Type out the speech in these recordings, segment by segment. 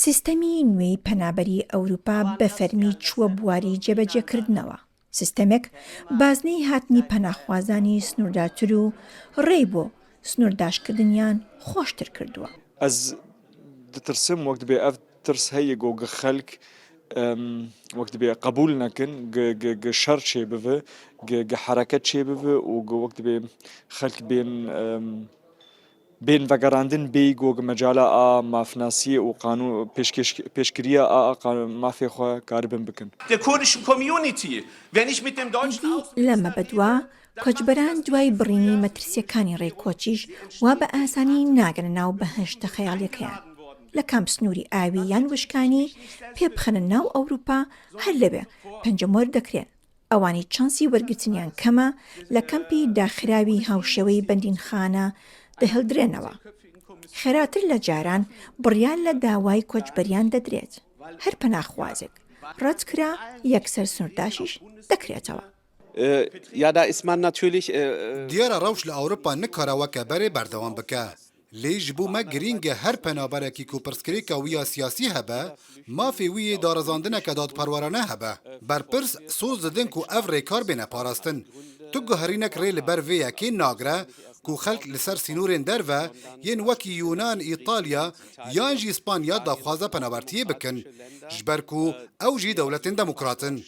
سیستەمی نوێی پەنابەری ئەوروپا بە فەرمی چووە بواری جێبەجێکردنەوە. سیستەمێک بازنەی هاتنی پەناخوازانی سنووردارتر و ڕێی بۆ سنوورداشکردنیان خۆشتر کردووە. ئەس دەترسم وەک دەبێ ئەف ترس هەیە گۆگە خەلک وەک دەبێ قبول نەکەن گە شەڕ چێ ببە گە حرەکەت چێ ببە و وەک دەبێ خەلک بين فقراندن بيجو مجالا مافناسية وقانون بيشكرية ما في خوا كاربن بكن. Der kurdischen Community, wenn ich mit dem deutschen لما بدوا کۆچبەران دوای بڕینی مەترسیەکانی ڕێکۆچیش وا بە ئاسانی ناگەنە ناو بەهشتە خەیاڵیەکەیان. لە کام سنووری ئاوی یان وشکانی پێبخەنە ناو ئەوروپا هەر لەبێ پەنجەمۆر دەکرێن. ئەوانی چانسی وەرگرتنیان کەمە لە کەمپی داخراوی هاوشێوەی بەندینخانە دەهێڵدرێنەوە. خێراتر لە جاران بڕیان لە داوای کۆچبەریان دەدرێت. هەر پەناخوازێک ڕەتکرا یەکسەر سنوورداشیش دەکرێتەوە. دیارە ڕەوش لە ئەوروپا نکارەوەکە بەرێ بەردەوام بکە. لێژ بوومە گرینگە هەر پەنابەرێکی کوپرسکرێکە ویە سیاسی هەبە مافی ویە دارەزاندنەکە دادپەروەرانە هەبە. بەرپرس سۆز دەدن و ئەڤ ڕێکار بێنە پاراستن. تو گەهرینەک ڕێ لەبەر vêyekê nagre ku xelk li ser sînorên derve yên wekî Yunan, İtalya yan jî İspanya daxwaza penabertiyê bikin ji ber ku ew jî dewletên demokratin.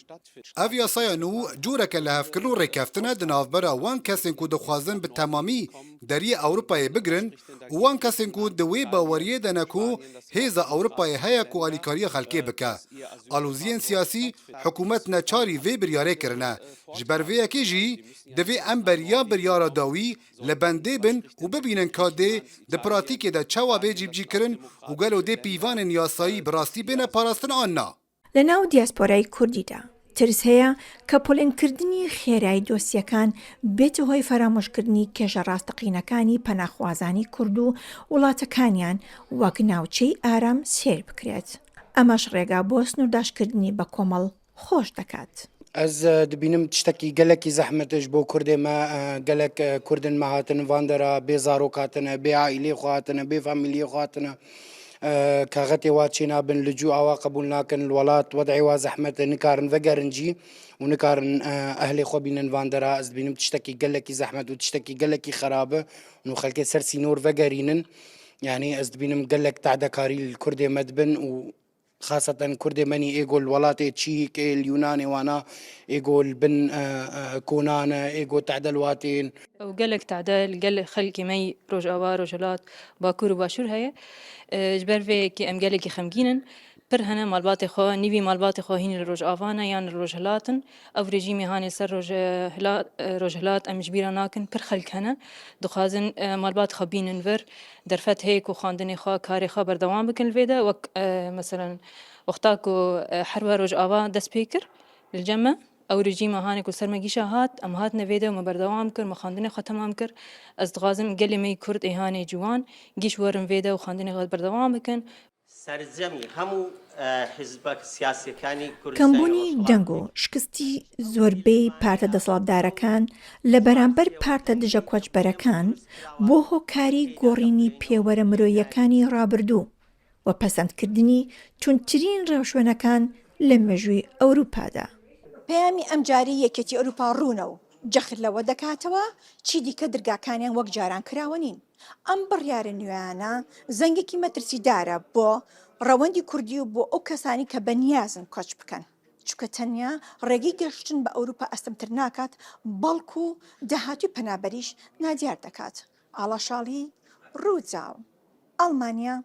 Ev yasaya nû cureke lehevkirin û rêkeftin e di navbera wan kesên ku dixwazin bi temamî deriyê Ewropayê bigirin û wan kesên ku di wê baweriyê de ne ku hêza Ewropayê heye ku alîkariya xelkê bike. Aloziyên siyasî hikûmet neçarî vê biryarê kirine. Ji ber vêyekê jî divê em beriya biryara dawî li bendê bin û bibînin ka dê di pratîkê de çawa bê cîbcîkirin û gelo dê pîvanên yasayî bi rastî bêne parastin an na. لە ناو دیاسپۆرای کوردیدا ترس هەیە کە پۆلێنکردنی خێرایی دۆسیەکان بێتە هۆی فەرامۆشکردنی کێژە ڕاستەقینەکانی پەناخوازانی کورد و وڵاتەکانیان وەک ناوچەی ئارام سێر بکرێت. ئەمەش ڕێگا بۆ سنوورداشکردنی بە کۆمەڵ خۆش دەکات. Ez dibînim tiştekî gelekî zehmetij bo Kurdê me gelek Kurdin me hatine van dera bê zarok hatine bê aîlê xwe hatine bê famîliyê xwe hatine kaxetê wa çê nabin li cû awa qebûl nakin li welat wedeyê wa zehmet e nikarin vegerin cî û nikarin ehlê xwe bînin van dera ez dibînim tiştekî gelekî zehmet û tiştekî gelekî xerab e û xelkê ser sînor vegerînin yanî ez dibînim gelek te'dekarî li Kurdê me dibin û خاصة كردي مني إيجول ولاتي تشيك اليوناني وانا إيجول بن كونان إيجول تعدل واتين وقالك تعدل قال خلقي مي روج أوا روجلات باكور وباشور هي جبر في كي أم قالك خمجينن پر هنه مالبات خو نیوی مالبات خو هین روج آوانه یان روج هلاتن او رژیمی هانی سر روج هلات ام جبیرا ناکن پر خلق هنه دخوازن مالبات خو بینن ور درفت هیک و خواندنی خو کاری خو بردوام بکن الفيدا وك مثلا وقتاكو حروا روج آوا دست پیکر الجمع او رژیم هانی کو سر مگیشه هات ام هات نویده و بردوام کر مخواندنی خو تمام کر از دغازم گلی می کرد ایهانی جوان گیش ورن ویده و خواندنی خو بردوام بکن کەمبوونی دەنگ و شکستی زۆربەی پارتە دەسەڵاتدارەکان لە بەرامبەر پارتە دژە کۆچبەرەکان بۆ هۆکاری گۆڕینی پێوەرە مرۆییەکانی ڕابردوو و پەسەندکردنی تونترین ڕێوشوێنەکان لە مێژووی ئەوروپادا. پەیامی ئەم جاری یەکێتی ئەوروپا ڕوونە و جەخت لەوە دەکاتەوە چی دیکە دەرگاکانیان وەک جاران کراوە نین. ئەم بڕیارە نوێیانە زەنگێکی مەترسیدارە بۆ ڕەوەندی کوردی و بۆ ئەو کەسانی کە بەنیازن کۆچ بکەن چونکە تەنیا ڕێگەی گەشتن بە ئەوروپا ئەستەمتر ناکات بەڵکو داهاتوی پەنابەریش نادیار دەکات. ئاڵاشاڵی ڕووجاو ئەڵمانیا